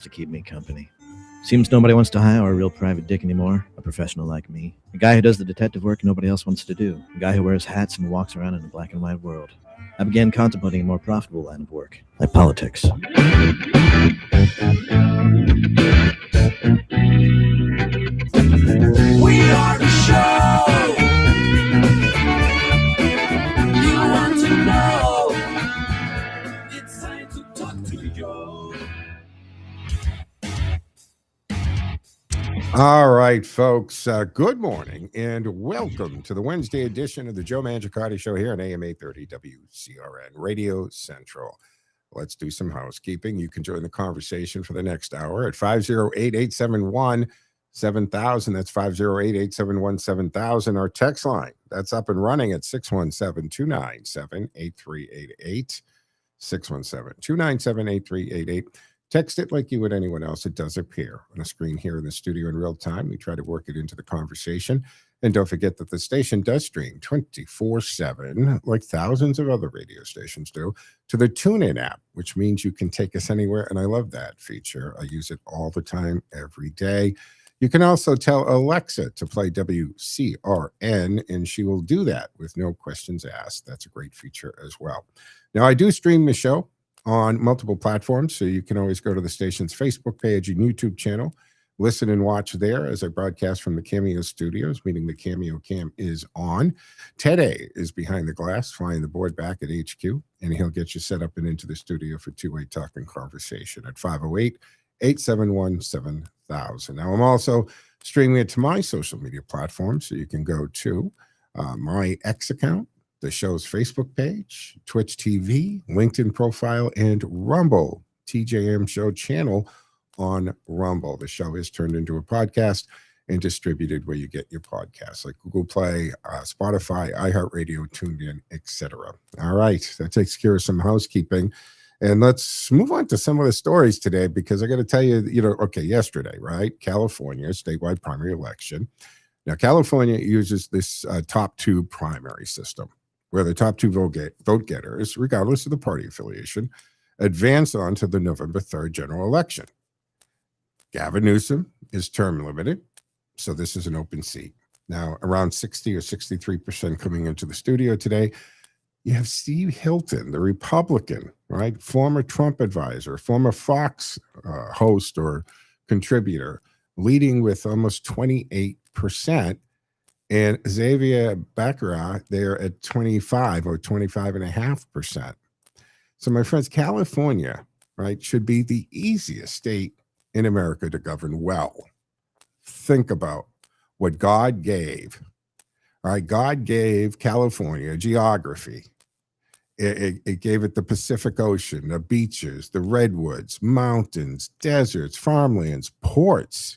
to keep me company. Seems nobody wants to hire a real private dick anymore, a professional like me. A guy who does the detective work nobody else wants to do. A guy who wears hats and walks around in a black and white world. I began contemplating a more profitable line of work, like politics. We are the show you want to know. It's time to talk to you. All right, folks. Good morning and welcome to the Wednesday edition of the Joe Mangiacotti Show here on AM 830 WCRN Radio Central. Let's do some housekeeping. You can join the conversation for the next hour at 508-871-7000. That's 508-871-7000. Our text line, that's up and running at 617-297-8388. 617-297-8388. Text it like you would anyone else. It does appear on a screen here in the studio in real time. We try to work it into the conversation. And don't forget that the station does stream 24/7, like thousands of other radio stations do, to the TuneIn app, which means you can take us anywhere. And I love that feature. I use it all the time, every day. You can also tell Alexa to play WCRN, and she will do that with no questions asked. That's a great feature as well. Now, I do stream the show on multiple platforms, so you can always go to the station's Facebook page and YouTube channel, listen and watch there as I broadcast from the Cameo studios, meaning the Cameo cam is on. Ted A is behind the glass, flying the board back at HQ, and he'll get you set up and into the studio for two-way talk and conversation at 508-871-7000. Now, I'm also streaming it to my social media platform, so you can go to my X account, the show's Facebook page, Twitch TV, LinkedIn profile, and Rumble, TJM Show channel on Rumble. The show is turned into a podcast and distributed where you get your podcasts, like Google Play, Spotify, iHeartRadio, TuneIn, etc. All right, that takes care of some housekeeping. And let's move on to some of the stories today, because I got to tell you, yesterday, right? California, statewide primary election. Now, California uses this top two primary system, where the top two vote getters, regardless of the party affiliation, advance on to the November 3rd general election. Gavin Newsom is term limited, so this is an open seat. Now, around 60 or 63% coming into the studio today. You have Steve Hilton, the Republican, right? Former Trump advisor, former Fox host or contributor, leading with almost 28%. And Xavier Becerra, they're at 25 or 25.5%. So, my friends, California, right, should be the easiest state in America to govern well. Think about what God gave. All right, God gave California geography. It gave it the Pacific Ocean, the beaches, the redwoods, mountains, deserts, farmlands, ports.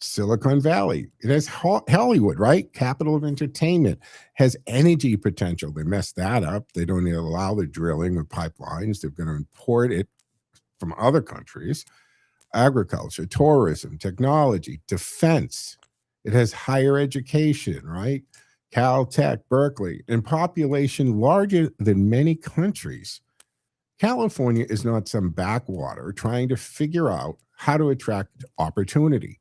Silicon Valley. It has Hollywood, right? Capital of entertainment. Has energy potential. They messed that up. They don't allow the drilling of pipelines. They're going to import it from other countries. Agriculture, tourism, technology, defense. It has higher education, right? Caltech, Berkeley, and population larger than many countries. California is not some backwater trying to figure out how to attract opportunity.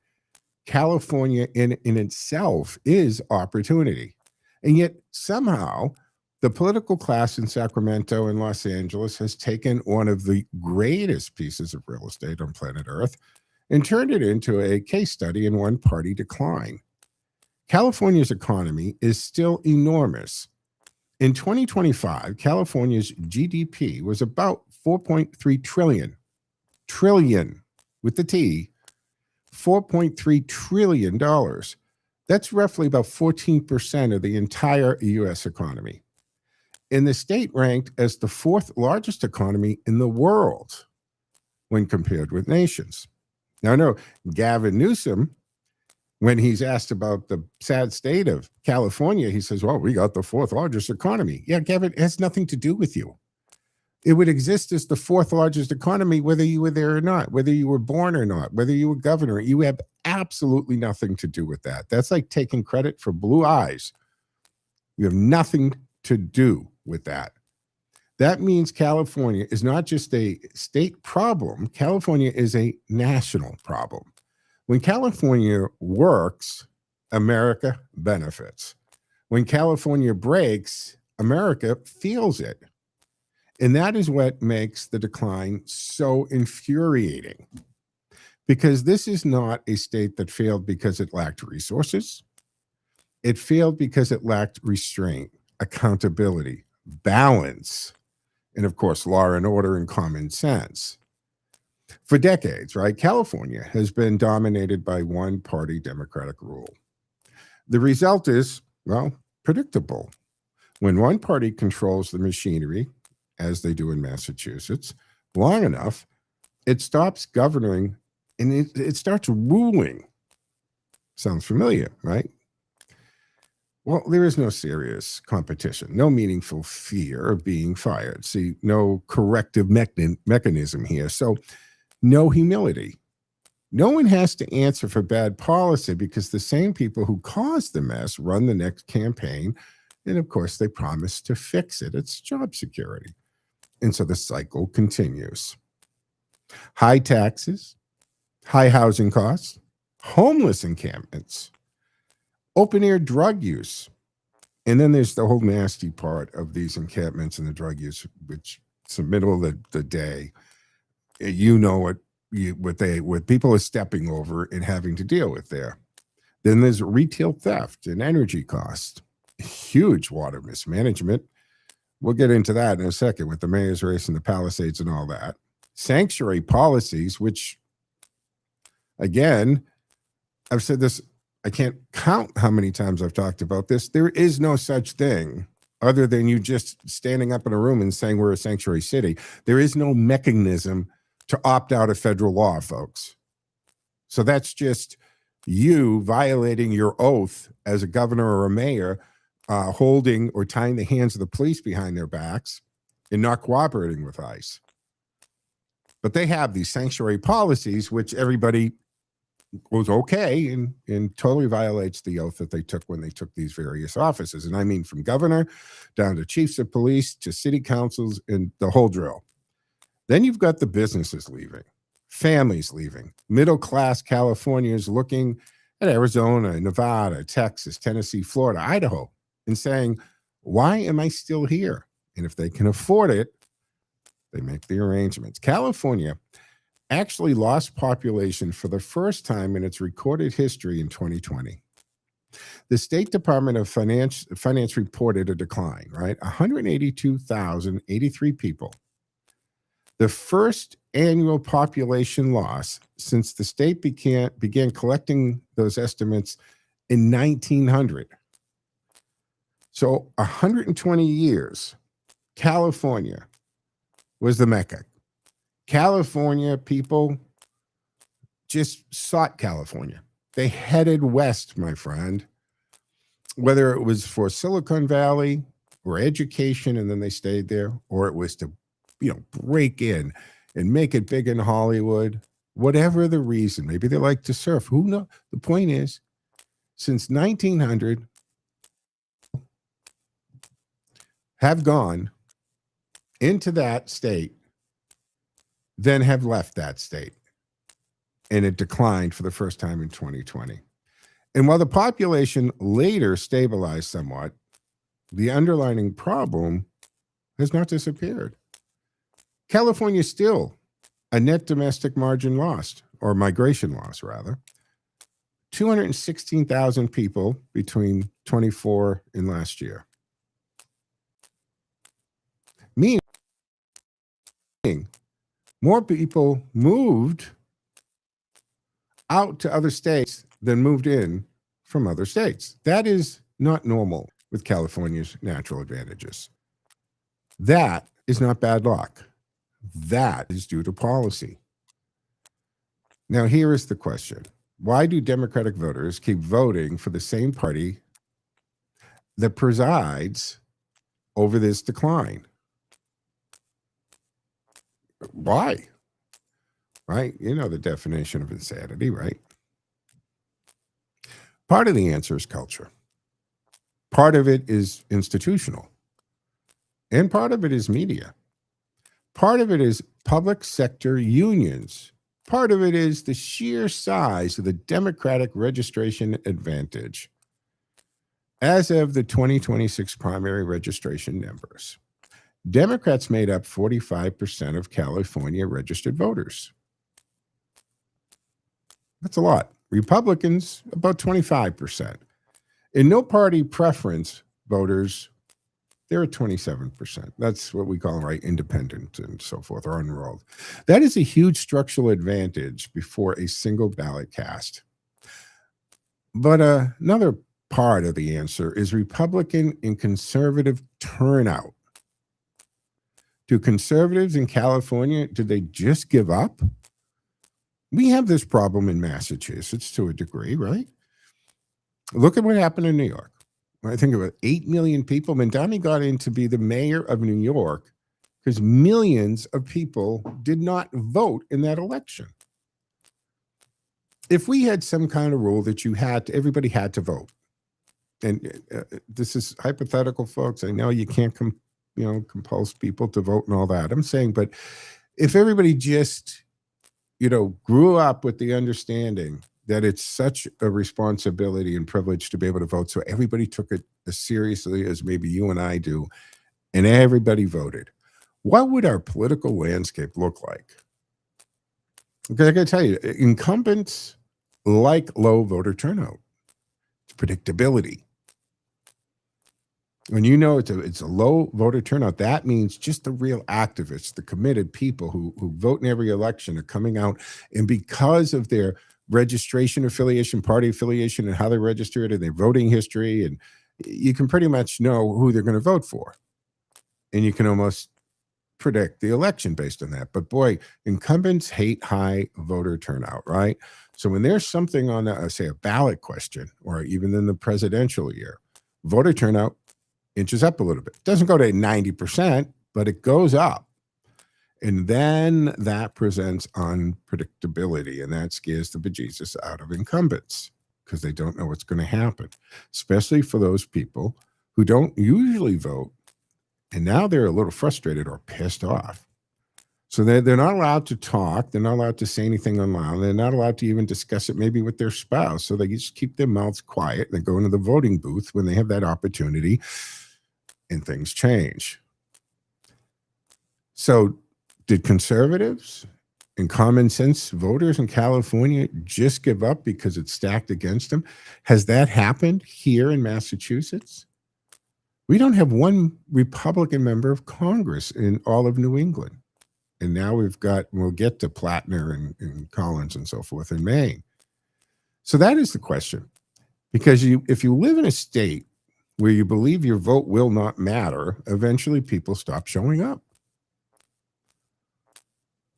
California in itself is opportunity. And yet somehow the political class in Sacramento and Los Angeles has taken one of the greatest pieces of real estate on planet Earth and turned it into a case study in one-party decline. California's economy is still enormous. In 2025, California's GDP was about $4.3 trillion with the T, $4.3 trillion. That's roughly about 14% of the entire U.S. economy. And the state ranked as the fourth largest economy in the world when compared with nations. Now, I know Gavin Newsom, when he's asked about the sad state of California, he says, well, we got the fourth largest economy. Yeah, Gavin, it has nothing to do with you. It would exist as the fourth largest economy, whether you were there or not, whether you were born or not, whether you were governor. You have absolutely nothing to do with that. That's like taking credit for blue eyes. You have nothing to do with that. That means California is not just a state problem, California is a national problem. When California works, America benefits. When California breaks, America feels it. And that is what makes the decline so infuriating. Because this is not a state that failed because it lacked resources. It failed because it lacked restraint, accountability, balance, and of course, law and order and common sense. For decades, right, California has been dominated by one-party Democratic rule. The result is, well, predictable. When one party controls the machinery, as they do in Massachusetts, long enough, it stops governing and it starts ruling. Sounds familiar, right? Well, there is no serious competition, no meaningful fear of being fired. See, no corrective mechanism here. So, no humility. No one has to answer for bad policy because the same people who caused the mess run the next campaign. And of course, they promise to fix it. It's job security. And so the cycle continues. High taxes, high housing costs, homeless encampments, open air drug use. And then there's the whole nasty part of these encampments and the drug use, which it's the middle of the day. You know what people are stepping over and having to deal with there. Then there's retail theft and energy costs, huge water mismanagement. We'll get into that in a second with the mayor's race and the Palisades and all that. Sanctuary policies, which, again, I've said this, I can't count how many times I've talked about this. There is no such thing other than you just standing up in a room and saying we're a sanctuary city. There is no mechanism to opt out of federal law, folks. So that's just you violating your oath as a governor or a mayor, holding or tying the hands of the police behind their backs and not cooperating with ICE. But they have these sanctuary policies, which everybody was okay and totally violates the oath that they took when they took these various offices. And I mean from governor down to chiefs of police to city councils and the whole drill. Then you've got the businesses leaving, families leaving, middle-class Californians looking at Arizona, Nevada, Texas, Tennessee, Florida, Idaho, and saying, why am I still here? And if they can afford it, they make the arrangements. California actually lost population for the first time in its recorded history in 2020. The State Department of Finance reported a decline, right? 182,083 people. The first annual population loss since the state began collecting those estimates in 1900. So 120 years, California was the Mecca. California people just sought California. They headed west, my friend, whether it was for Silicon Valley or education, and then they stayed there, or it was to, break in and make it big in Hollywood, whatever the reason. Maybe they like to surf. Who knows? The point is, since 1900, have gone into that state, then have left that state. And it declined for the first time in 2020. And while the population later stabilized somewhat, the underlying problem has not disappeared. California is still a net domestic margin lost, or migration loss, rather. 216,000 people between 24 and last year. Meaning, more people moved out to other states than moved in from other states. That is not normal with California's natural advantages. That is not bad luck. That is due to policy. Now, here is the question. Why do Democratic voters keep voting for the same party that presides over this decline? Why? Right? You know the definition of insanity, right? Part of the answer is culture. Part of it is institutional. And part of it is media. Part of it is public sector unions. Part of it is the sheer size of the Democratic registration advantage. As of the 2026 primary registration numbers, Democrats made up 45% of California registered voters. That's a lot. Republicans, about 25%. In no party preference voters, they're at 27%. That's what we call, right, independent and so forth, or unenrolled. That is a huge structural advantage before a single ballot cast. But another part of the answer is Republican and conservative turnout. Do conservatives in California, did they just give up? We have this problem in Massachusetts to a degree, right? Look at what happened in New York. I think about 8 million people. Mamdani got in to be the mayor of New York because millions of people did not vote in that election. If we had some kind of rule that everybody had to vote, and this is hypothetical, folks. I know you can't compulse people to vote and all that. I'm saying, but if everybody just, grew up with the understanding that it's such a responsibility and privilege to be able to vote, so everybody took it as seriously as maybe you and I do, and everybody voted, what would our political landscape look like? Because I got to tell you, incumbents like low voter turnout. It's predictability. When it's a low voter turnout, that means just the real activists, the committed people who vote in every election are coming out, and because of their registration affiliation, party affiliation, and how they registered, and their voting history, and you can pretty much know who they're going to vote for, and you can almost predict the election based on that. But boy, incumbents hate high voter turnout, right? So when there's something on, say, a ballot question, or even in the presidential year, voter turnout inches up a little bit. It doesn't go to 90%, but it goes up. And then that presents unpredictability, and that scares the bejesus out of incumbents because they don't know what's going to happen, especially for those people who don't usually vote, and now they're a little frustrated or pissed off. So they're not allowed to talk. They're not allowed to say anything online. They're not allowed to even discuss it maybe with their spouse. So they just keep their mouths quiet. They go into the voting booth when they have that opportunity, and things change. So did conservatives and common sense voters in California just give up because it's stacked against them? Has that happened here in Massachusetts? We don't have one Republican member of Congress in all of New England. And now we'll get to Platner and Collins and so forth in Maine. So that is the question. Because if you live in a state where you believe your vote will not matter, eventually people stop showing up.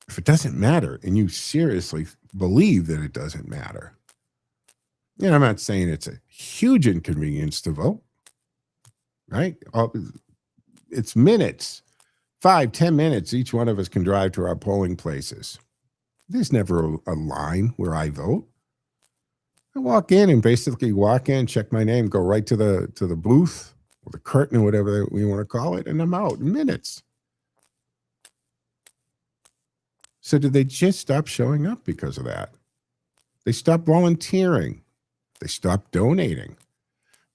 If it doesn't matter and you seriously believe that it doesn't matter, I'm not saying it's a huge inconvenience to vote, right? It's minutes. 5-10 minutes, each one of us can drive to our polling places. There's never a line where I vote. I walk in, check my name, go right to the booth or the curtain or whatever we want to call it, and I'm out in minutes. So did they just stop showing up because of that? They stopped volunteering. They stopped donating.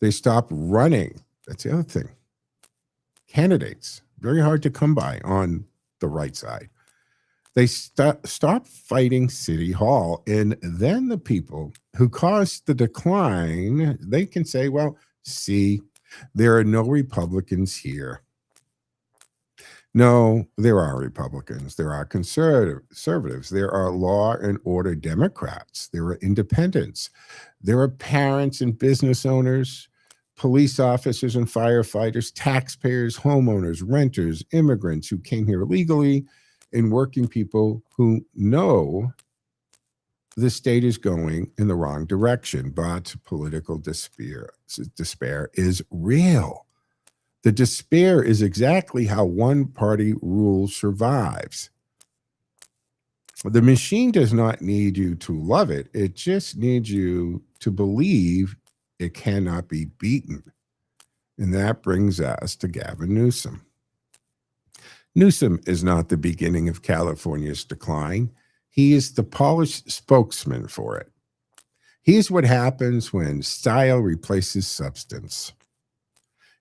They stopped running. That's the other thing. Candidates, very hard to come by on the right side. They stop fighting City Hall. And then the people who caused the decline, they can say, well, see, there are no Republicans here. No, there are Republicans. There are conservatives. There are law and order Democrats. There are independents. There are parents and business owners, police officers and firefighters, taxpayers, homeowners, renters, immigrants who came here legally, and working people who know the state is going in the wrong direction. But political despair is real. The despair is exactly how one-party rule survives. The machine does not need you to love it. It just needs you to believe it cannot be beaten. And that brings us to Gavin Newsom. Newsom is not the beginning of California's decline. He is the polished spokesman for it. He's what happens when style replaces substance.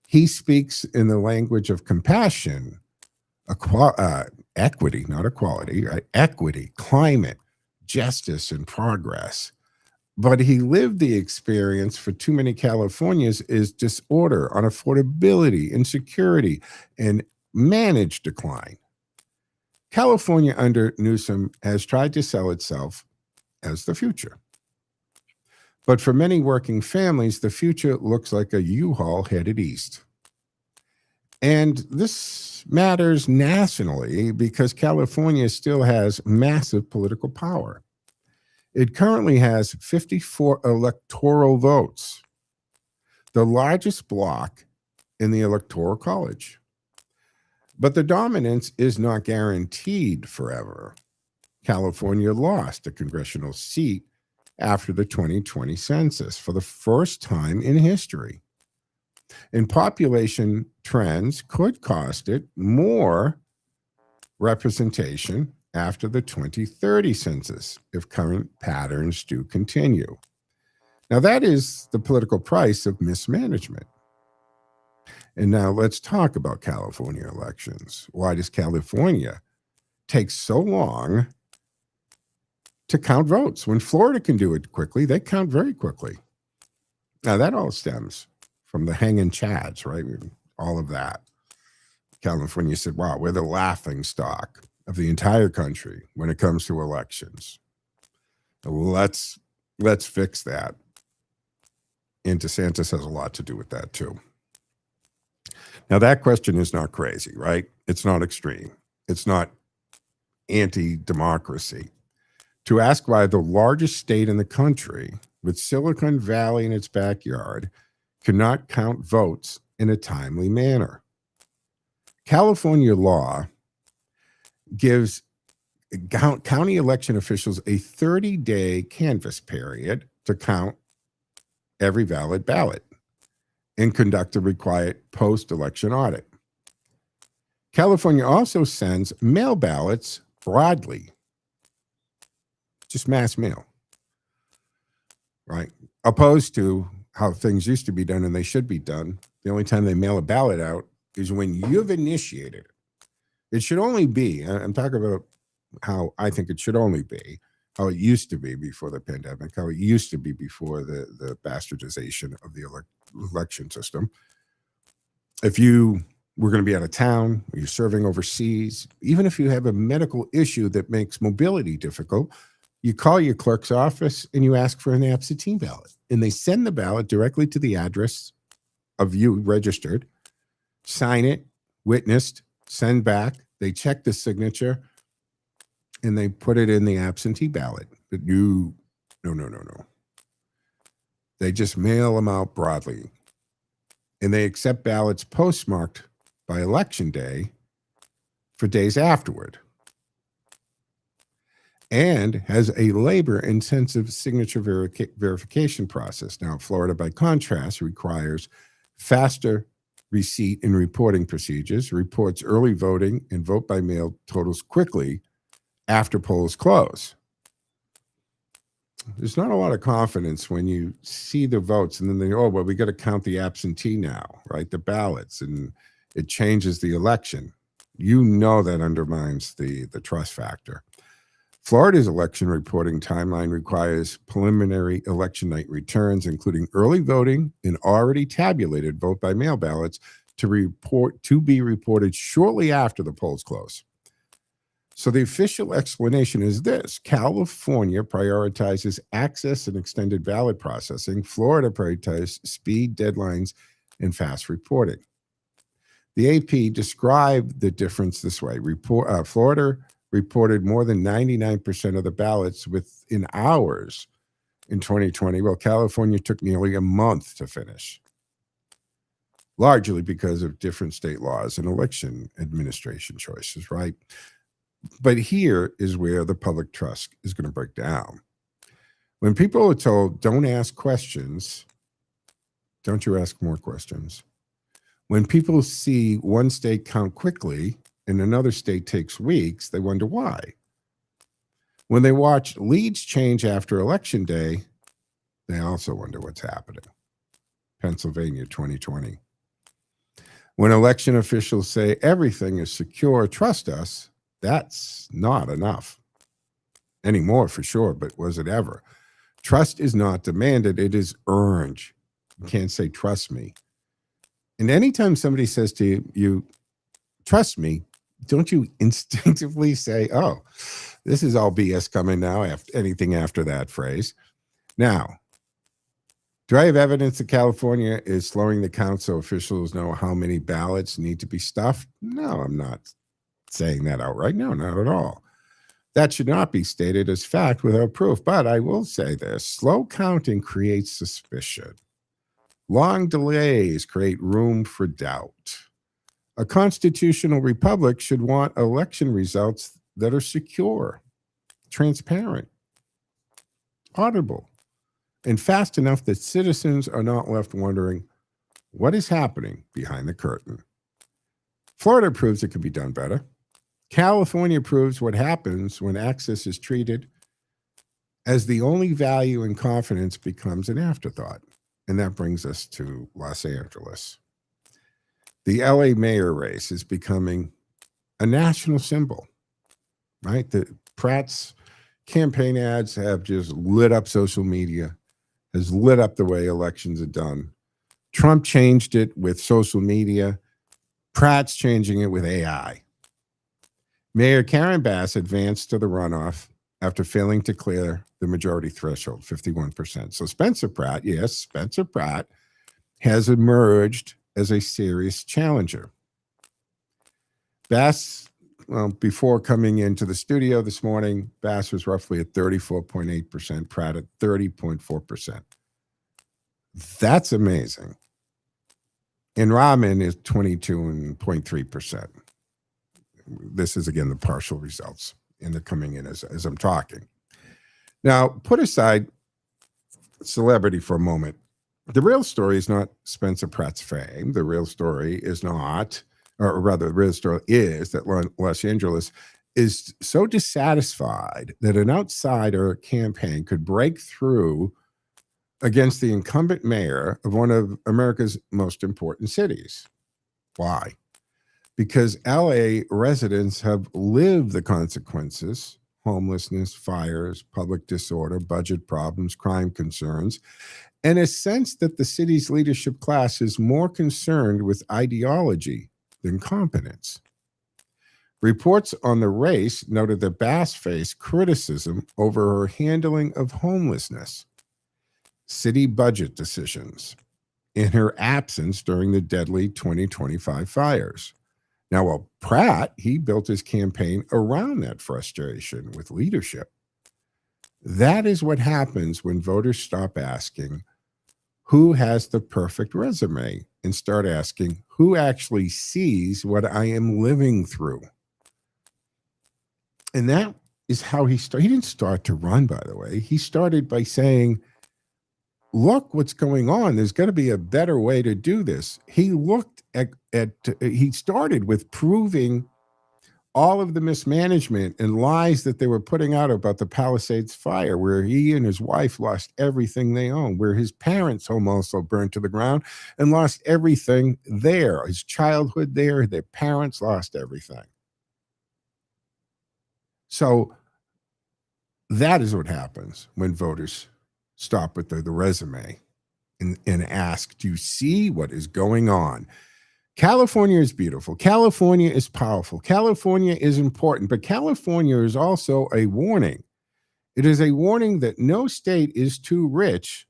He speaks in the language of compassion, equity, not equality, right? Equity, climate, justice, and progress. But he lived the experience for too many Californians is disorder, unaffordability, insecurity, and managed decline. California under Newsom has tried to sell itself as the future. But for many working families, the future looks like a U-Haul headed east. And this matters nationally because California still has massive political power. It currently has 54 electoral votes, the largest block in the Electoral College. But the dominance is not guaranteed forever. California lost a congressional seat after the 2020 census for the first time in history. And population trends could cost it more representation after the 2030 census if current patterns do continue. Now, that is the political price of mismanagement. And now let's talk about California elections. Why does California take so long to count votes? When Florida can do it quickly, they count very quickly. Now, that all stems from the hanging chads, right? All of that. California said, wow, we're the laughing stock of the entire country when it comes to elections. Let's fix that. And DeSantis has a lot to do with that too. Now, that question is not crazy, right? It's not extreme. It's not anti-democracy. To ask why the largest state in the country, with Silicon Valley in its backyard, cannot count votes in a timely manner. California law gives county election officials a 30-day canvass period to count every valid ballot and conduct a required post-election audit. California also sends mail ballots broadly, just mass mail, right? Opposed to how things used to be done and they should be done. The only time they mail a ballot out is when you've initiated it. It should only be, I'm talking about how I think it should only be, how it used to be before the pandemic, how it used to be before the bastardization of the election system. If you were going to be out of town, or you're serving overseas, even if you have a medical issue that makes mobility difficult, you call your clerk's office and you ask for an absentee ballot. And they send the ballot directly to the address of you registered, sign it, witnessed, send back. They check the signature and they put it in the absentee ballot. But no. They just mail them out broadly. And they accept ballots postmarked by election day for days afterward. And has a labor-intensive signature verification process. Now, Florida, by contrast, requires faster receipt and reporting procedures, reports early voting and vote by mail totals quickly after polls close. There's not a lot of confidence when you see the votes and then they, oh, well, we got to count the absentee now, right? The ballots, and it changes the election. You know that undermines the trust factor. Florida's election reporting timeline requires preliminary election night returns, including early voting and already tabulated vote by mail ballots to be reported shortly after the polls close. So the official explanation is this: California prioritizes access and extended ballot processing. Florida prioritizes speed, deadlines, and fast reporting. The AP described the difference this way. Florida reported more than 99% of the ballots within hours in 2020, while California took nearly a month to finish, largely because of different state laws and election administration choices, right? But here is where the public trust is going to break down. When people are told, don't ask questions, don't you ask more questions? When people see one state count quickly and another state takes weeks, they wonder why. When they watch leads change after Election Day, they also wonder what's happening. Pennsylvania 2020. When election officials say everything is secure, trust us, that's not enough. Anymore for sure, but was it ever? Trust is not demanded, it is earned. You can't say trust me. And anytime somebody says to you, trust me, don't you instinctively say, oh, this is all BS coming now, anything after that phrase. Now, do I have evidence that California is slowing the count so officials know how many ballots need to be stuffed? No, I'm not saying that outright. No, not at all. That should not be stated as fact without proof. But I will say this, slow counting creates suspicion. Long delays create room for doubt. A constitutional republic should want election results that are secure, transparent, audible, and fast enough that citizens are not left wondering what is happening behind the curtain. Florida proves it can be done better. California proves what happens when access is treated as the only value, and confidence becomes an afterthought. And that brings us to Los Angeles. The LA mayor race is becoming a national symbol, right? The Pratt's campaign ads have just lit up social media, has lit up the way elections are done. Trump changed it with social media. Pratt's changing it with AI. Mayor Karen Bass advanced to the runoff after failing to clear the majority threshold, 51%. So Spencer Pratt, yes, Spencer Pratt has emerged as a serious challenger. Bass, well, before coming into the studio this morning, Bass was roughly at 34.8%, Pratt at 30.4%. That's amazing. And Rahman is 22.3%. This is, again, the partial results, and they're coming in as I'm talking. Now, put aside celebrity for a moment. The real story is not Spencer Pratt's fame. The real story is not, or rather, the real story is that Los Angeles is so dissatisfied that an outsider campaign could break through against the incumbent mayor of one of America's most important cities. Why? Because LA residents have lived the consequences: homelessness, fires, public disorder, budget problems, crime concerns, and a sense that the city's leadership class is more concerned with ideology than competence. Reports on the race noted that Bass faced criticism over her handling of homelessness, city budget decisions, and her absence during the deadly 2025 fires. Now, while Pratt, he built his campaign around that frustration with leadership. That is what happens when voters stop asking who has the perfect resume and start asking who actually sees what I am living through. And that is how he started. He didn't start to run, by the way. He started by saying, look what's going on. There's got to be a better way to do this. He looked he started with proving all of the mismanagement and lies that they were putting out about the Palisades fire, where he and his wife lost everything they owned, where his parents' home also burned to the ground and lost everything there. His childhood there, their parents lost everything. So that is what happens when voters stop with the resume and ask, do you see what is going on? California is beautiful. California is powerful. California is important, but California is also a warning. It is a warning that no state is too rich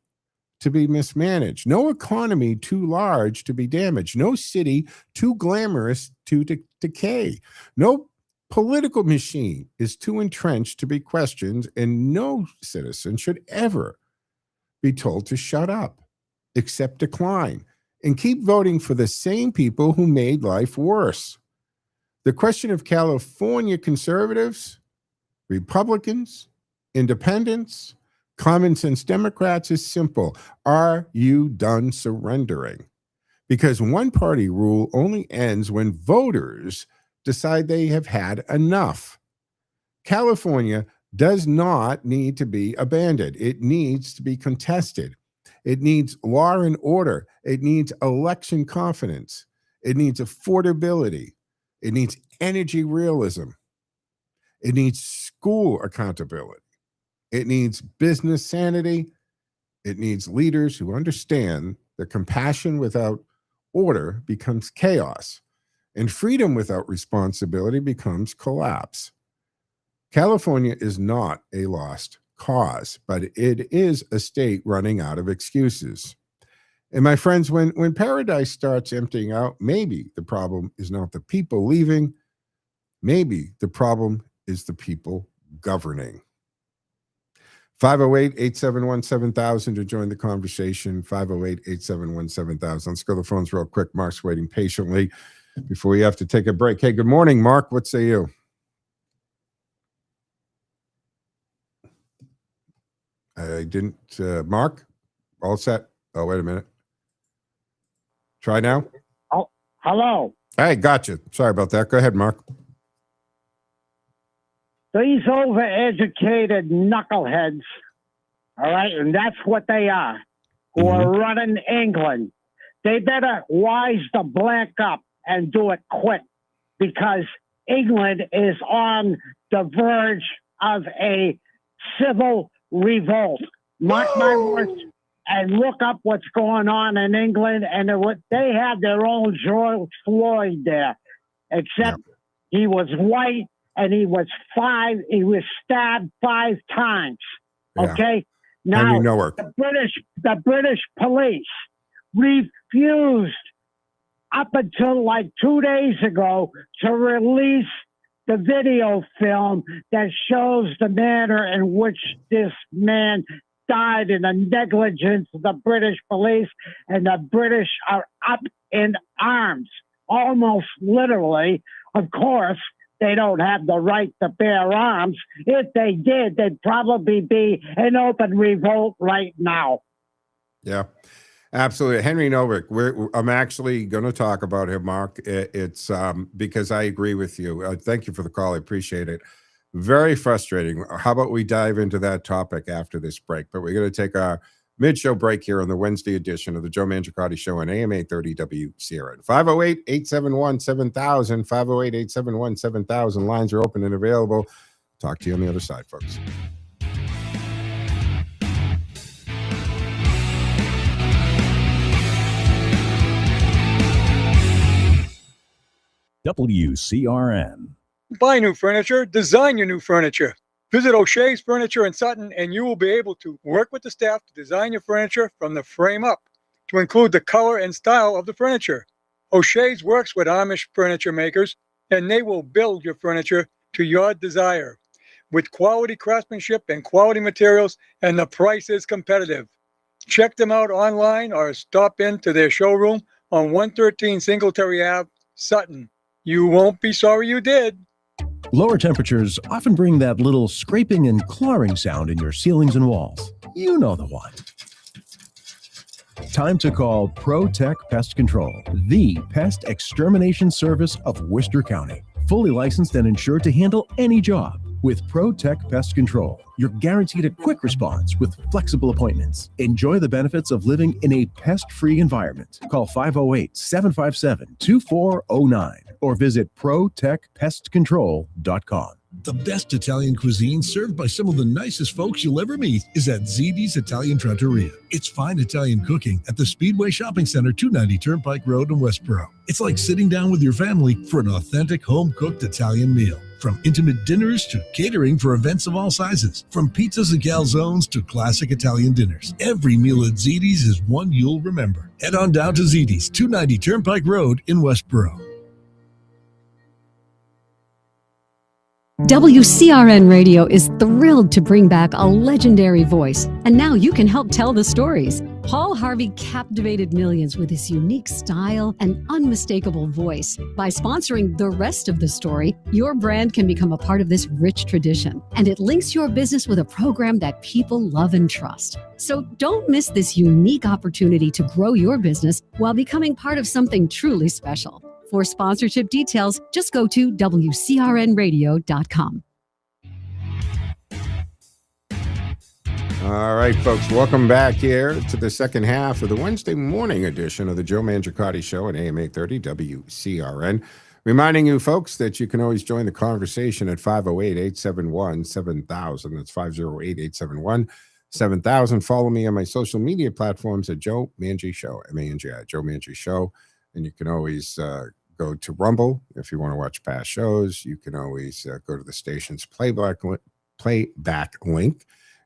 to be mismanaged, no economy too large to be damaged, no city too glamorous to decay, no political machine is too entrenched to be questioned, and no citizen should ever be told to shut up, accept decline, and keep voting for the same people who made life worse. The question of California conservatives, Republicans, independents, common sense Democrats is simple. Are you done surrendering? Because one party rule only ends when voters decide they have had enough. California does not need to be abandoned. It needs to be contested. It needs law and order. It needs election confidence. It needs affordability. It needs energy realism. It needs school accountability. It needs business sanity. It needs leaders who understand that compassion without order becomes chaos, and freedom without responsibility becomes collapse. California is not a lost cause, but it is a state running out of excuses. And my friends, when paradise starts emptying out, maybe the problem is not the people leaving. Maybe the problem is the people governing. 508-871-7000 to join the conversation. 508-871-7000. Let's go to the phones real quick. Mark's waiting patiently before we have to take a break. Hey, good morning, Mark. What say you? I didn't. Mark, all set? Oh, wait a minute. Try now? Oh, hello. Hey, gotcha. Sorry about that. Go ahead, Mark. These overeducated knuckleheads, all right, and that's what they are, who are running England. They better wise the blank up and do it quick, because England is on the verge of a civil revolt. Mark my words, and look up what's going on in England, and they have their own George Floyd there, except he was white. And he was stabbed 5 times. Okay. Now Henry Nowak. the British police refused up until like 2 days ago to release the video film that shows the manner in which this man died in the negligence of the British police, and the British are up in arms, almost literally. Of course, they don't have the right to bear arms. If they did, they'd probably be an open revolt right now. Yeah, absolutely. Henry Nowak, I'm actually going to talk about him, Mark. It's because I agree with you. Thank you for the call. I appreciate it. Very frustrating. How about we dive into that topic after this break? But we're going to take our mid-show break here on the Wednesday edition of the Joe Mangiacotti Show on AM 830 WCRN. 508-871-7000. 508-871-7000. Lines are open and available. Talk to you on the other side, folks. WCRN. Buy new furniture, design your new furniture. Visit O'Shea's Furniture in Sutton, and you will be able to work with the staff to design your furniture from the frame up to include the color and style of the furniture. O'Shea's works with Amish furniture makers, and they will build your furniture to your desire with quality craftsmanship and quality materials, and the price is competitive. Check them out online or stop into their showroom on 113 Singletary Ave, Sutton. You won't be sorry you did. Lower temperatures often bring that little scraping and clawing sound in your ceilings and walls. You know the one. Time to call ProTech Pest Control, the pest extermination service of Worcester County. Fully licensed and insured to handle any job. With ProTech Pest Control, you're guaranteed a quick response with flexible appointments. Enjoy the benefits of living in a pest-free environment. Call 508-757-2409 or visit protechpestcontrol.com. The best Italian cuisine served by some of the nicest folks you'll ever meet is at Ziti's Italian Trattoria. It's fine Italian cooking at the Speedway Shopping Center, 290 Turnpike Road in Westboro. It's like sitting down with your family for an authentic home-cooked Italian meal. From intimate dinners to catering for events of all sizes. From pizzas and calzones to classic Italian dinners. Every meal at Ziti's is one you'll remember. Head on down to Ziti's, 290 Turnpike Road in Westboro. WCRN Radio is thrilled to bring back a legendary voice, and now you can help tell the stories. Paul Harvey captivated millions with his unique style and unmistakable voice. By sponsoring the rest of the story, your brand can become a part of this rich tradition, and it links your business with a program that people love and trust. So don't miss this unique opportunity to grow your business while becoming part of something truly special. For sponsorship details, just go to WCRNradio.com. All right, folks, welcome back here to the second half of the Wednesday morning edition of the Joe Mangiacotti Show at AM 830 WCRN. Reminding you, folks, that you can always join the conversation at 508-871-7000. That's 508-871-7000. Follow me on my social media platforms at Joe Mangi Show, M-A-N-G-I, Joe Mangi Show. And you can always go to Rumble if you want to watch past shows. You can always go to the station's playback link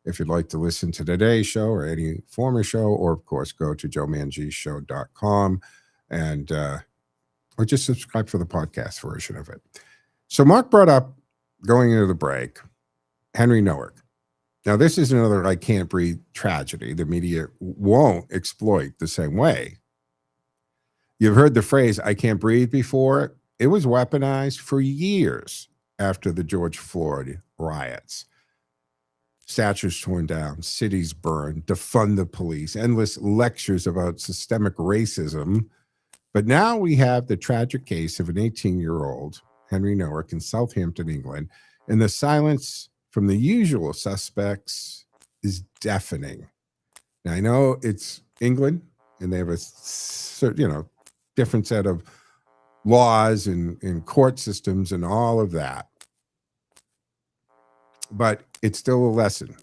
if you'd like to listen to today's show or any former show, or of course go to joemangishow.com and or just subscribe for the podcast version of it. So Mark brought up, going into the break, Henry Nowak. Now, this is another I can't breathe tragedy the media won't exploit the same way. You've heard the phrase I can't breathe before. It was weaponized for years after the George Floyd riots. Statues torn down, cities burned, defund the police, endless lectures about systemic racism. But now we have the tragic case of an 18-year-old, Henry Nowak, in Southampton, England, and the silence from the usual suspects is deafening. Now, I know it's England, and they have a different set of laws and court systems and all of that. But it's still a lesson,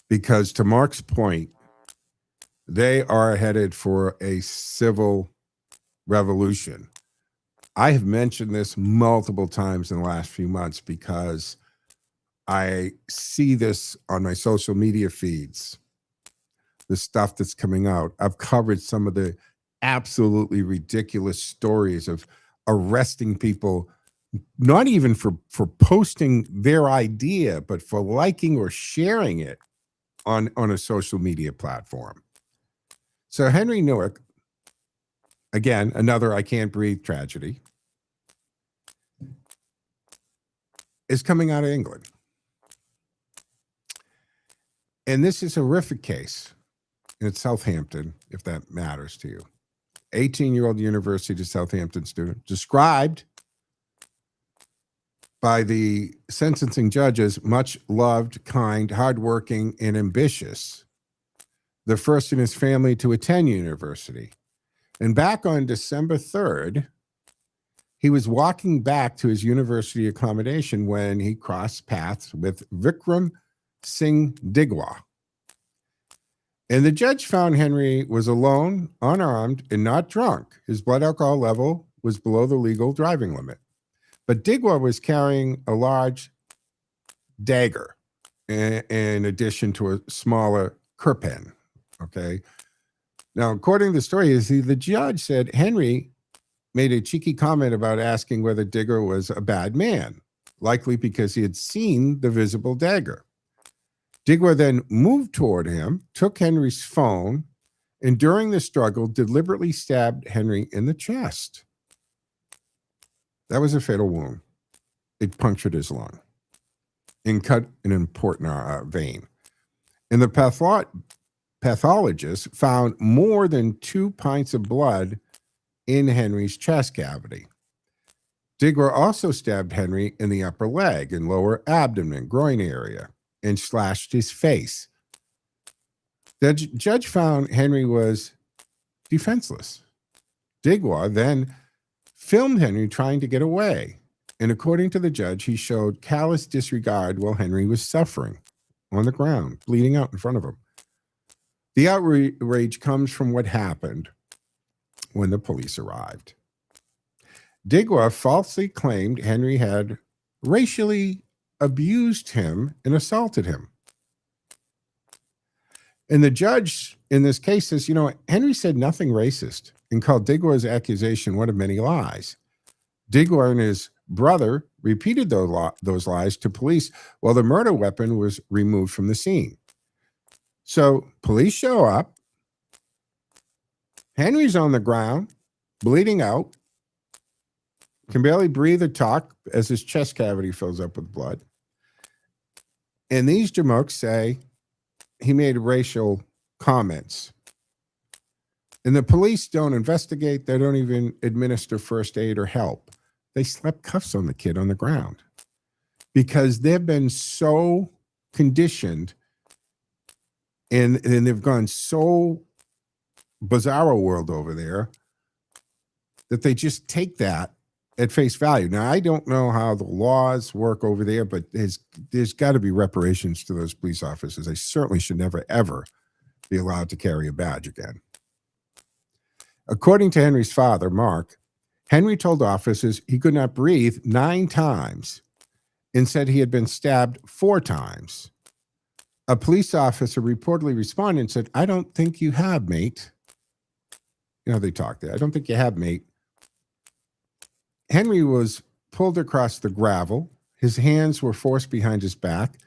because to Mark's point, they are headed for a civil revolution. I have mentioned this multiple times in the last few months because I see this on my social media feeds, the stuff that's coming out. I've covered some of the absolutely ridiculous stories of arresting people, not even for posting their idea, but for liking or sharing it on a social media platform. So Henry Nowak, again, another I can't breathe tragedy, is coming out of England. And this is a horrific case. And it's Southampton, if that matters to you. 18-year-old University of Southampton student, described by the sentencing judges, much loved, kind, hardworking, and ambitious. The first in his family to attend university. And back on December 3rd, he was walking back to his university accommodation when he crossed paths with Vikram Singh Digwa. And the judge found Henry was alone, unarmed, and not drunk. His blood alcohol level was below the legal driving limit. But Digwa was carrying a large dagger in addition to a smaller kirpan. Okay. Now, according to the story, the judge said Henry made a cheeky comment about asking whether Digger was a bad man, likely because he had seen the visible dagger. Digger then moved toward him, took Henry's phone, and during the struggle, deliberately stabbed Henry in the chest. That was a fatal wound. It punctured his lung and cut an important vein. And the pathologist found more than 2 pints of blood in Henry's chest cavity. Digger also stabbed Henry in the upper leg and lower abdomen, groin area, and slashed his face. The judge found Henry was defenseless. Digger then filmed Henry trying to get away. And according to the judge, he showed callous disregard while Henry was suffering on the ground, bleeding out in front of him. The outrage comes from what happened when the police arrived. Digwa falsely claimed Henry had racially abused him and assaulted him. And the judge in this case says, Henry said nothing racist and called Digwa's accusation one of many lies. Digwa and his brother repeated those lies to police while the murder weapon was removed from the scene. So police show up. Henry's on the ground, bleeding out, can barely breathe or talk as his chest cavity fills up with blood. And these jamokes say he made racial comments. And the police don't investigate. They don't even administer first aid or help. They slap cuffs on the kid on the ground because they've been so conditioned and they've gone so bizarro world over there that they just take that at face value. Now, I don't know how the laws work over there, but there's got to be reparations to those police officers. They certainly should never, ever be allowed to carry a badge again. According to Henry's father, Mark, Henry told officers he could not breathe 9 times and said he had been stabbed 4 times. A police officer reportedly responded and said, "I don't think you have, mate." You know, they talked there. "I don't think you have, mate." Henry was pulled across the gravel. His hands were forced behind his back.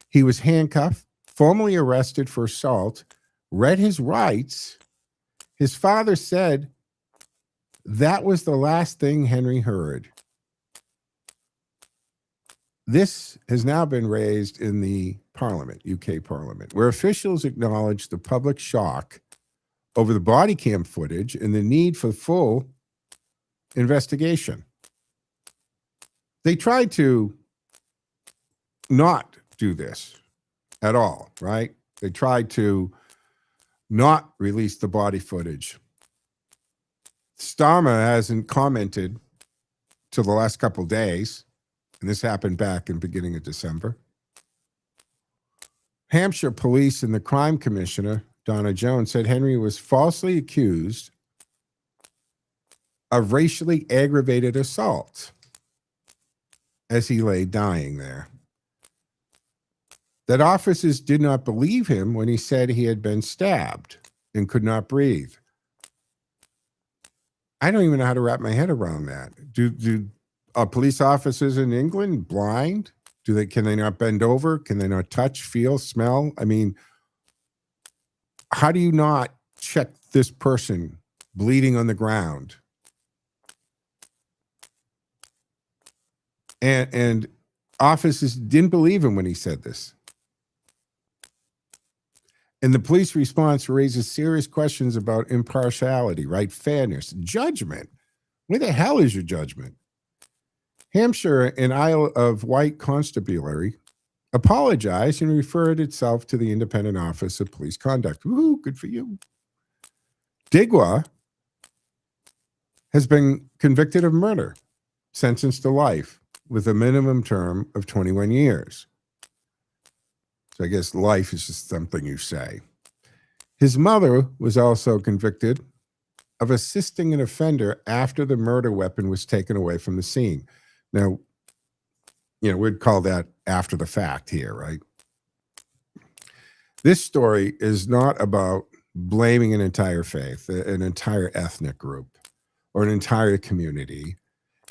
He was handcuffed, formally arrested for assault, read his rights. His father said that was the last thing Henry heard. This has now been raised in the Parliament, UK Parliament, where officials acknowledged the public shock over the body cam footage and the need for full investigation. They tried to not do this at all, right? They tried to not release the body footage. Starmer hasn't commented till the last couple of days, and this happened back in beginning of December. Hampshire police and the crime commissioner, Donna Jones, said Henry was falsely accused of racially aggravated assault as he lay dying there. That officers did not believe him when he said he had been stabbed and could not breathe. I don't even know how to wrap my head around that. Are police officers in England blind? Can they not bend over? Can they not touch, feel, smell? I mean, how do you not check this person bleeding on the ground? And officers didn't believe him when he said this. And the police response raises serious questions about impartiality, right? Fairness, judgment. Where the hell is your judgment? Hampshire and Isle of Wight Constabulary apologized and referred itself to the Independent Office of Police Conduct. Woo, good for you. Digwa has been convicted of murder, sentenced to life with a minimum term of 21 years. So I guess life is just something you say. His mother was also convicted of assisting an offender after the murder weapon was taken away from the scene. Now, you know, we'd call that after the fact here, right? This story is not about blaming an entire faith, an entire ethnic group, or an entire community.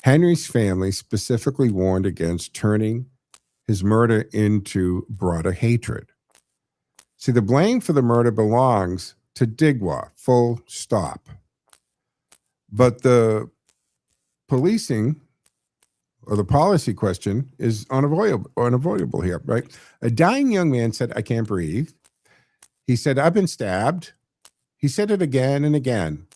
Henry's family specifically warned against turning his murder into broader hatred. See, the blame for the murder belongs to Digwa, full stop. But the policing or the policy question is unavoidable here, right? A dying young man said, "I can't breathe." He said, "I've been stabbed." He said it again and again.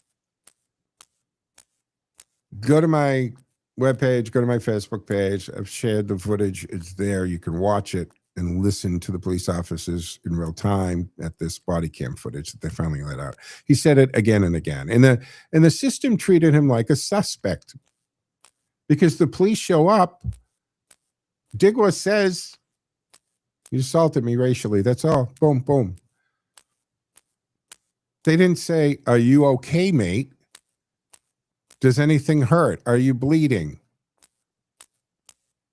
Go to my webpage, go to my Facebook page. I've shared the footage. It's there. You can watch it and listen to the police officers in real time at this body cam footage that they finally let out. He said it again and again. And the system treated him like a suspect because the police show up. Digwa says, "You assaulted me racially. That's all." Boom, boom. They didn't say, "Are you okay, mate? Does anything hurt? Are you bleeding?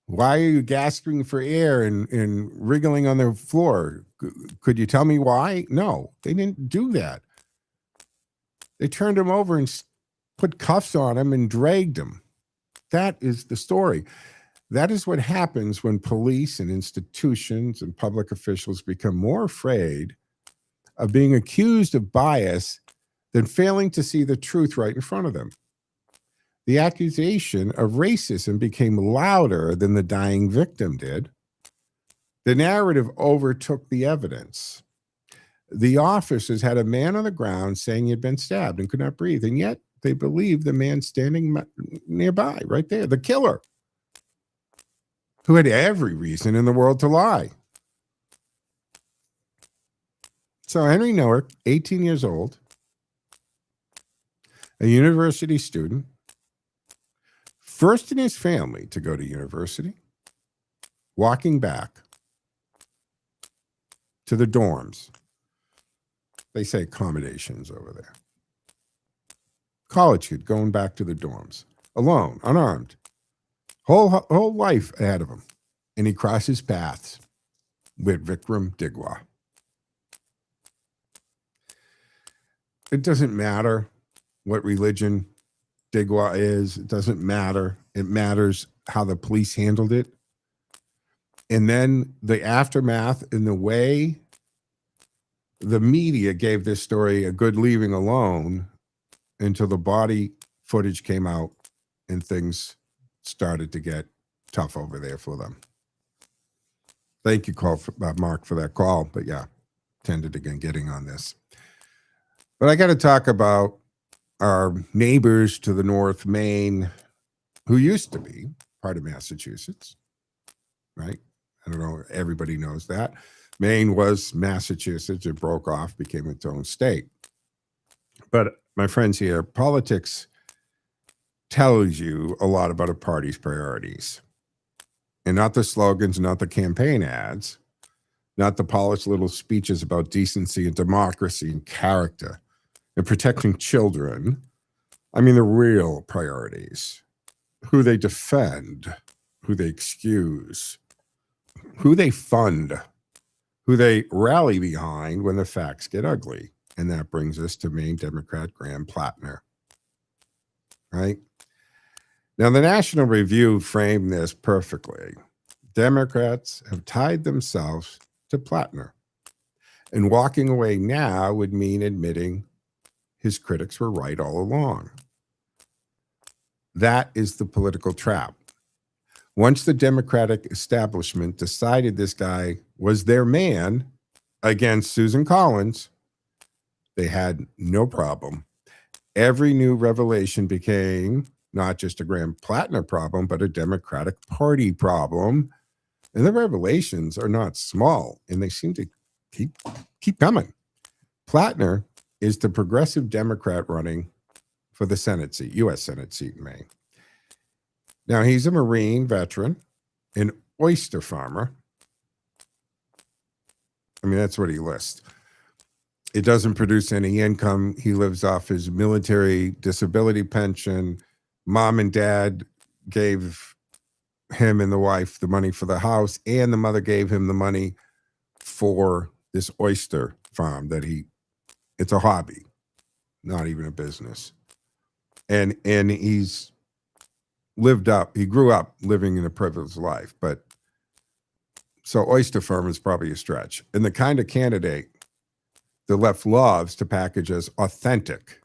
Why are you gasping for air and wriggling on the floor? Could you tell me why?" No, they didn't do that. They turned him over and put cuffs on him and dragged him. That is the story. That is what happens when police and institutions and public officials become more afraid of being accused of bias than failing to see the truth right in front of them. The accusation of racism became louder than the dying victim did. The narrative overtook the evidence. The officers had a man on the ground saying he had been stabbed and could not breathe, and yet they believed the man standing nearby, right there, the killer, who had every reason in the world to lie. So Henry Nowak, 18 years old, a university student, first in his family to go to university, walking back to the dorms. They say accommodations over there. College kid going back to the dorms, alone, unarmed, whole life ahead of him. And he crosses paths with Vikram Digwa. It doesn't matter what religion Digwa is. It doesn't matter. It matters how the police handled it. And then the aftermath and the way the media gave this story a good leaving alone until the body footage came out and things started to get tough over there for them. Thank you, Mark, for that call. But yeah, tended again getting on this. But I got to talk about our neighbors to the north, Maine, who used to be part of Massachusetts, right? I don't know, everybody knows that. Maine was Massachusetts. It broke off, became its own state. But my friends here, politics tells you a lot about a party's priorities. And not the slogans, not the campaign ads, not the polished little speeches about decency and democracy and character and protecting children. I mean, the real priorities, who they defend, who they excuse, who they fund, who they rally behind when the facts get ugly. And that brings us to Maine Democrat Graham Platner, right? Now, the National Review framed this perfectly. Democrats have tied themselves to Platner, and walking away now would mean admitting his critics were right all along. That is the political trap. Once the Democratic establishment decided this guy was their man against Susan Collins, they had no problem. Every new revelation became not just a Graham Platner problem, but a Democratic Party problem. And the revelations are not small, and they seem to keep coming. Platner is the progressive Democrat running for the Senate seat, U.S. Senate seat in Maine. Now, he's a Marine veteran, an oyster farmer. I mean, that's what he lists. It doesn't produce any income. He lives off his military disability pension. Mom and dad gave him and the wife the money for the house, and the mother gave him the money for this oyster farm that it's a hobby, not even a business. And he's he grew up living in a privileged life, but so oyster farm is probably a stretch. And the kind of candidate the left loves to package as authentic.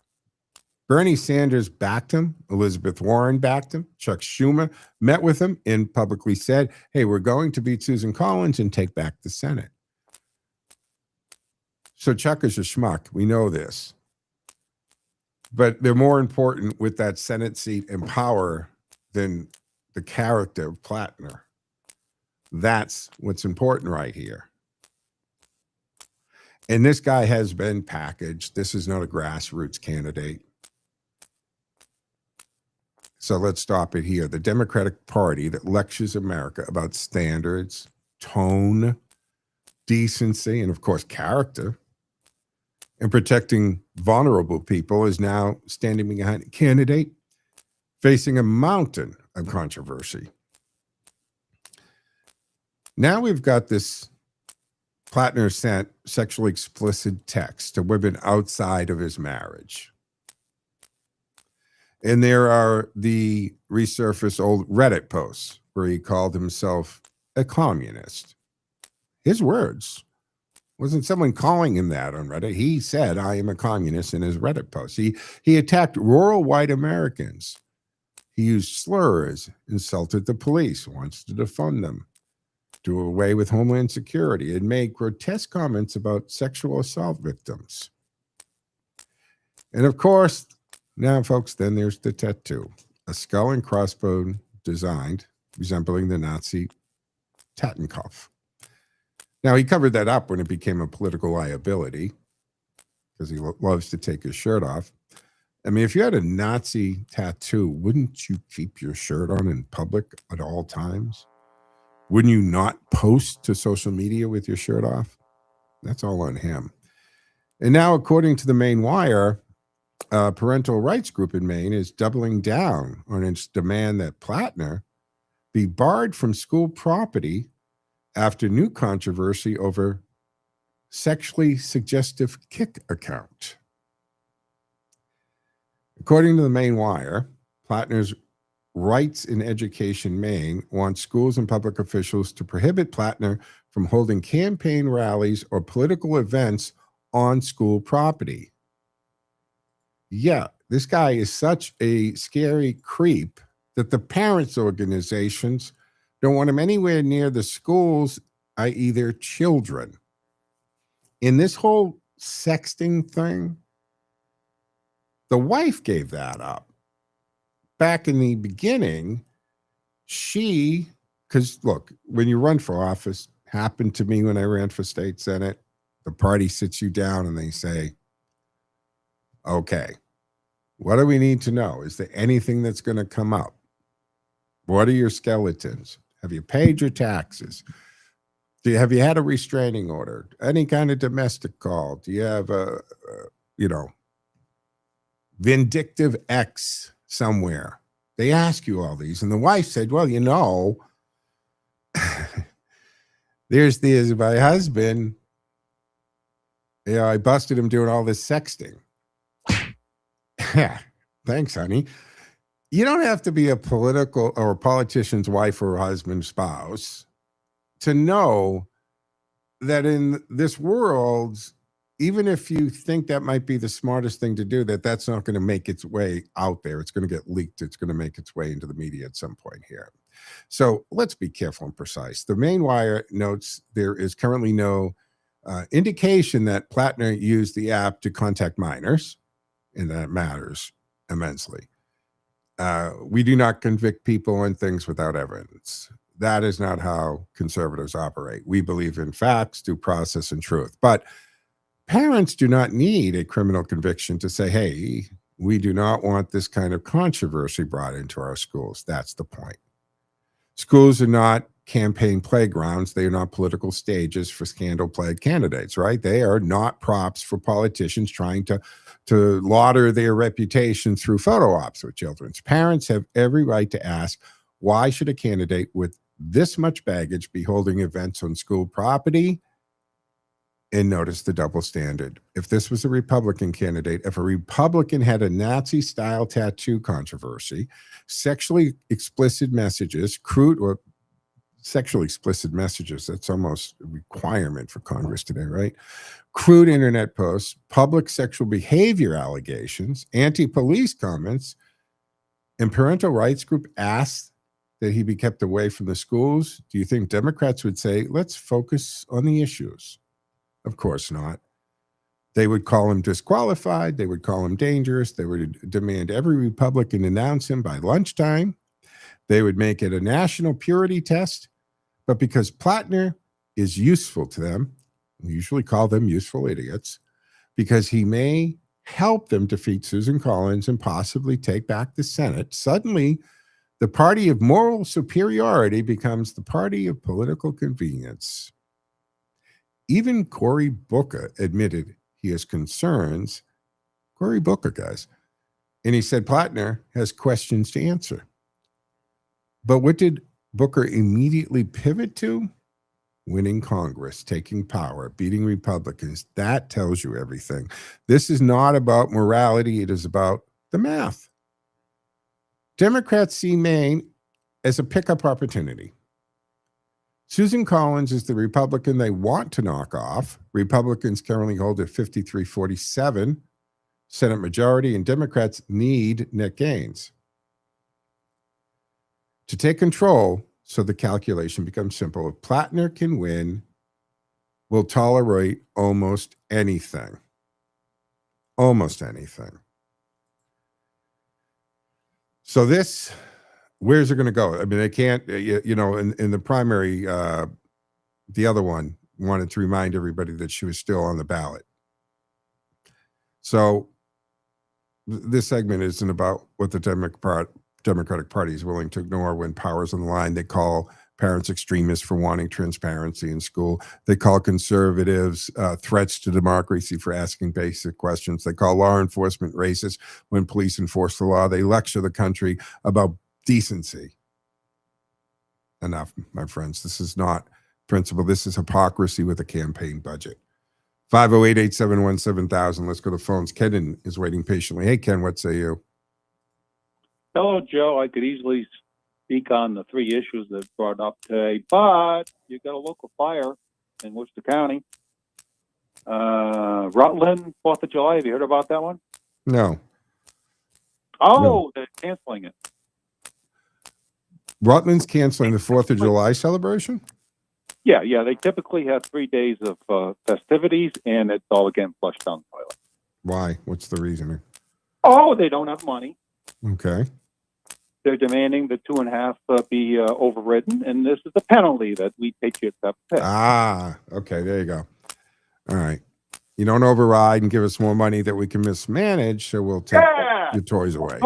Bernie Sanders backed him. Elizabeth Warren backed him. Chuck Schumer met with him and publicly said, hey, we're going to beat Susan Collins and take back the Senate. So Chuck is a schmuck. We know this. But they're more important with that Senate seat and power than the character of Platner. That's what's important right here. And this guy has been packaged. This is not a grassroots candidate. So let's stop it here. The Democratic Party that lectures America about standards, tone, decency, and of course, character, and protecting vulnerable people is now standing behind a candidate facing a mountain of controversy. Now we've got this Platner sent sexually explicit text to women outside of his marriage. And there are the resurfaced old Reddit posts where he called himself a communist. His words. Wasn't someone calling him that on Reddit. He said, I am a communist in his Reddit post. He attacked rural white Americans. He used slurs, insulted the police, wants to defund them. do away with Homeland Security, and made grotesque comments about sexual assault victims. And of course, now, folks, then there's the tattoo, a skull and crossbone designed resembling the Nazi Tattenkopf. Now, he covered that up when it became a political liability because he loves to take his shirt off. I mean, if you had a Nazi tattoo, wouldn't you keep your shirt on in public at all times? Wouldn't you not post to social media with your shirt off? That's all on him. And now, according to the Maine Wire, a parental rights group in Maine is doubling down on its demand that Platner be barred from school property after new controversy over sexually suggestive kick account. According to the Maine Wire, Platner's Rights in Education Maine wants schools and public officials to prohibit Platner from holding campaign rallies or political events on school property. Yeah, this guy is such a scary creep that the parents' organizations don't want him anywhere near the schools, i.e. their children. In this whole sexting thing, the wife gave that up. Back in the beginning, because look, when you run for office, happened to me when I ran for state senate, the party sits you down and they say, okay, what do we need to know? Is there anything that's going to come up? What are your skeletons? Have you paid your taxes? Have you had a restraining order? Any kind of domestic call? Do you have a vindictive ex somewhere? They ask you all these. And the wife said, well, there's my husband. I busted him doing all this sexting. Yeah, thanks, honey. You don't have to be a political or a politician's wife or husband, spouse to know that in this world, even if you think that might be the smartest thing to do, that's not going to make its way out there. It's going to get leaked. It's going to make its way into the media at some point here. So let's be careful and precise. The Maine Wire notes there is currently no indication that Platner used the app to contact minors, and that matters immensely. We do not convict people on things without evidence. That is not how conservatives operate. We believe in facts, due process, and truth. But parents do not need a criminal conviction to say, hey, we do not want this kind of controversy brought into our schools. That's the point. Schools are not campaign playgrounds. They are not political stages for scandal-plagued candidates, right? They are not props for politicians trying to lauder their reputation through photo ops with children. Parents have every right to ask, why should a candidate with this much baggage be holding events on school property? And notice the double standard. If this was a Republican candidate, if a Republican had a Nazi-style tattoo controversy, sexually explicit messages, that's almost a requirement for Congress today, right? Crude internet posts, public sexual behavior allegations, anti-police comments, and parental rights group asked that he be kept away from the schools, do you think Democrats would say, let's focus on the issues? Of course not. They would call him disqualified. They would call him dangerous. They would demand every Republican announce him by lunchtime. They would make it a national purity test. But because Platner is useful to them, we usually call them useful idiots, because he may help them defeat Susan Collins and possibly take back the Senate, suddenly the party of moral superiority becomes the party of political convenience. Even Cory Booker admitted he has concerns. Cory Booker, guys. And he said Platner has questions to answer. But what did Booker immediately pivot to? Winning Congress, taking power, beating Republicans. That tells you everything. This is not about morality. It is about the math. Democrats see Maine as a pickup opportunity. Susan Collins is the Republican they want to knock off. Republicans currently hold a 53-47 Senate majority, and Democrats need net gains. To take control, So the calculation becomes simple. If Platner can win, we'll tolerate almost anything. Almost anything. So this, where's it going to go? I mean, they can't, you know, in the primary, the other one wanted to remind everybody that she was still on the ballot. So this segment isn't about what the Democratic Party is willing to ignore when power's on the line. They call parents extremists for wanting transparency in school. They call conservatives threats to democracy for asking basic questions. They call law enforcement racist when police enforce the law. They lecture the country about decency. Enough, my friends. This is not principle. This is hypocrisy with a campaign budget. 508-871-7000. Let's go to phones. Ken is waiting patiently. Hey, Ken, what say you? Hello, Joe. I could easily speak on the three issues that brought up today, but you got a local fire in Worcester County. Rutland, 4th of July. Have you heard about that one? No. Oh, No. they're canceling it. Rutland's canceling the 4th of July celebration? Yeah. They typically have 3 days of festivities, and it's all again flushed down the toilet. Why? What's the reasoning? Oh, they don't have money. Okay. They're demanding the 2.5 be overridden, and this is the penalty that we patriots have to pay. Ah, okay. There you go. All right. You don't override and give us more money that we can mismanage, so we'll take your toys away.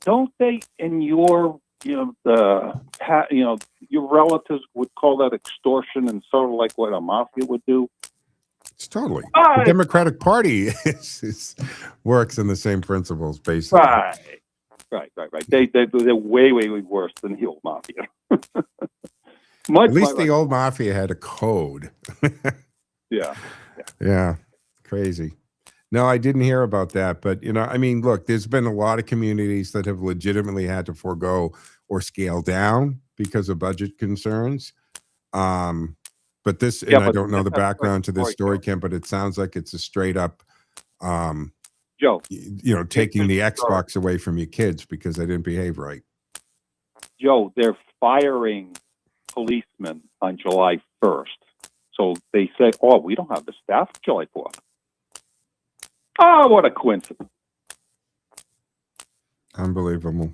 Don't they in your your relatives would call that extortion and sort of like what a mafia would do? It's totally. The Democratic Party works in the same principles, basically. Right. They're way worse than the old mafia. At least the old mafia had a code. Yeah. Crazy. No, I didn't hear about that. But, you know, I mean, look, there's been a lot of communities that have legitimately had to forego or scale down because of budget concerns. But this, and I don't know the background to this story, Ken, but it sounds like it's a straight up, Joe, you know, taking the Xbox away from your kids because they didn't behave right. Joe, they're firing policemen on July 1st. So they say, oh, we don't have the staff July 4th. Oh, what a coincidence. Unbelievable.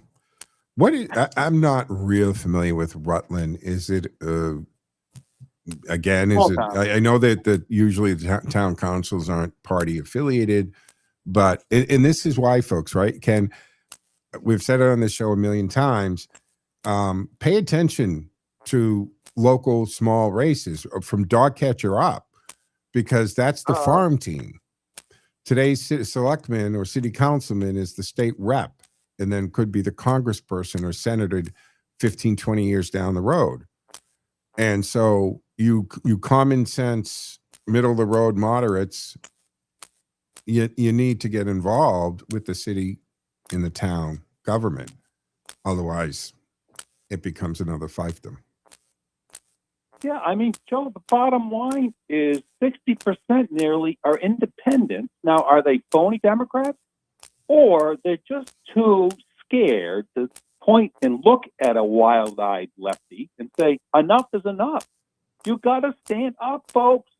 I'm not real familiar with Rutland. Is it, again, is it, I know that usually the town councils aren't party affiliated, but, and this is why, folks, right? Ken, we've said it on this show a million times, pay attention to local small races from dog catcher up, because that's the farm team. Today's selectman or city councilman is the state rep, and then could be the congressperson or senator 15, 20 years down the road. And so you common sense, middle of the road moderates, you need to get involved with the city and the town government. Otherwise, it becomes another fiefdom. Yeah, I mean, Joe, the bottom line is 60% nearly are independent. Now, are they phony Democrats? Or they're just too scared to point and look at a wild-eyed lefty and say, enough is enough. You got to stand up, folks.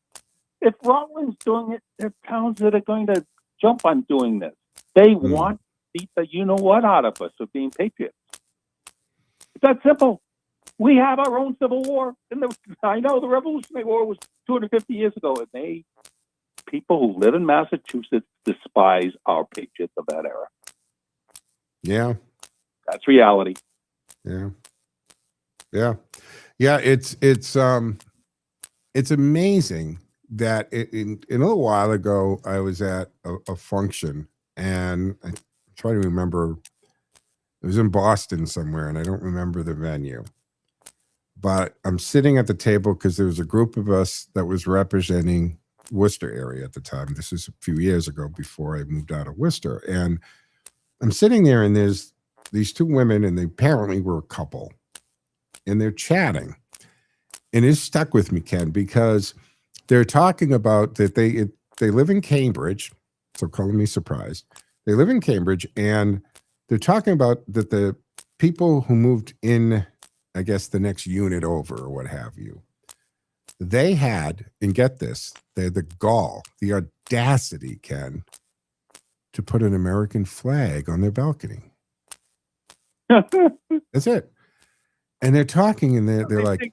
If Rutland's doing it, there are towns that are going to jump on doing this. They want to beat the you-know-what out of us of being patriots. It's that simple. We have our own Civil War. And I know the Revolutionary War was 250 years ago, and people who live in Massachusetts despise our patriots of that era. Yeah. That's reality. Yeah. It's amazing that in a little while ago, I was at a function, and I try to remember, it was in Boston somewhere, and I don't remember the venue. But I'm sitting at the table because there was a group of us that was representing Worcester area at the time. This is a few years ago before I moved out of Worcester. And I'm sitting there, and there's these two women, and they apparently were a couple, and they're chatting. And it stuck with me, Ken, because they're talking about that they live in Cambridge, so calling me surprised. They live in Cambridge, and they're talking about that the people who moved in I guess the next unit over or what have you. They had, and get this, they had the gall, the audacity, Ken, to put an American flag on their balcony. That's it. And they're talking, and they're like,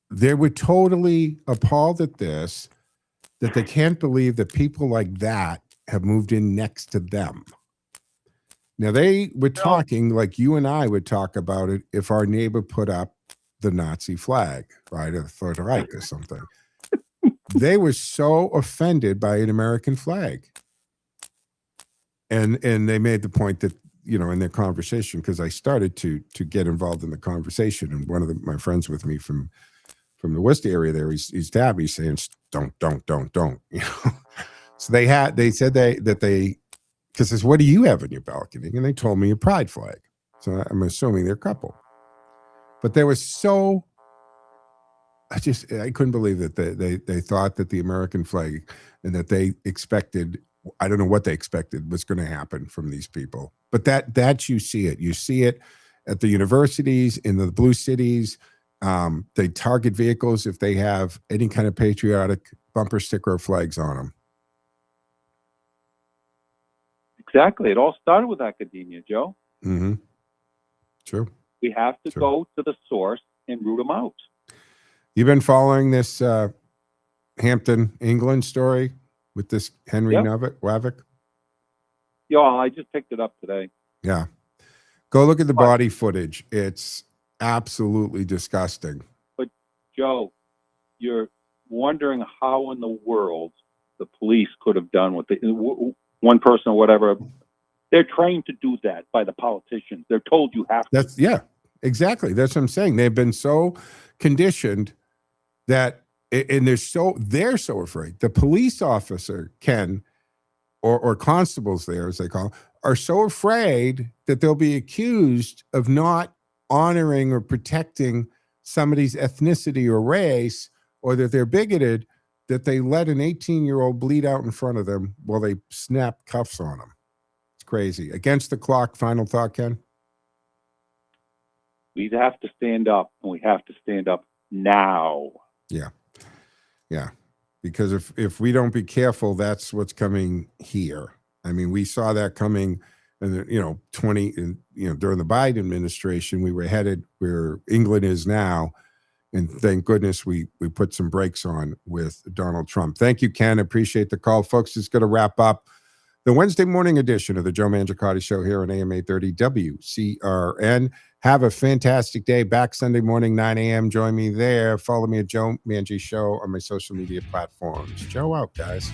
they were totally appalled at this, that they can't believe that people like that have moved in next to them. Now, they were talking like you and I would talk about it if our neighbor put up the Nazi flag, right, or the Third Reich or something. They were so offended by an American flag. And they made the point that, you know, in their conversation, because I started to get involved in the conversation, and one of my friends with me from the Worcester area there, he's Tabby saying, don't, you know. So they said that they, because I said, what do you have on your balcony? And they told me a pride flag. So I'm assuming they're a couple. But they were so, I couldn't believe that they thought that the American flag, and that they expected, I don't know what they expected was going to happen from these people. But that you see it. You see it at the universities, in the blue cities. They target vehicles if they have any kind of patriotic bumper sticker or flags on them. Exactly. It all started with academia, Joe. Mm-hmm. True. We have to go to the source and root them out. You've been following this Hampton, England story with this Henry Nowak? Yeah, I just picked it up today. Yeah. Go look at the body footage. It's absolutely disgusting. But, Joe, you're wondering how in the world the police could have done what one person or whatever. They're trained to do that by the politicians. They're told you have to. Yeah, exactly. That's what I'm saying. They've been so conditioned that, and they're so afraid. The police officer, Ken, or constables there, as they call them, are so afraid that they'll be accused of not honoring or protecting somebody's ethnicity or race, or that they're bigoted, that they let an 18-year-old bleed out in front of them while they snap cuffs on them. It's crazy. Against the clock, final thought, Ken? We have to stand up, and we have to stand up now. Yeah. Yeah. Because if we don't be careful, that's what's coming here. I mean, we saw that coming, and during the Biden administration, we were headed where England is now. And thank goodness we put some brakes on with Donald Trump. Thank you, Ken. Appreciate the call. Folks, it's going to wrap up the Wednesday morning edition of the Joe Mangiacotti Show here on AM 830 WCRN. Have a fantastic day. Back Sunday morning, 9 a.m. Join me there. Follow me at Joe Mangie Show on my social media platforms. Joe out, guys.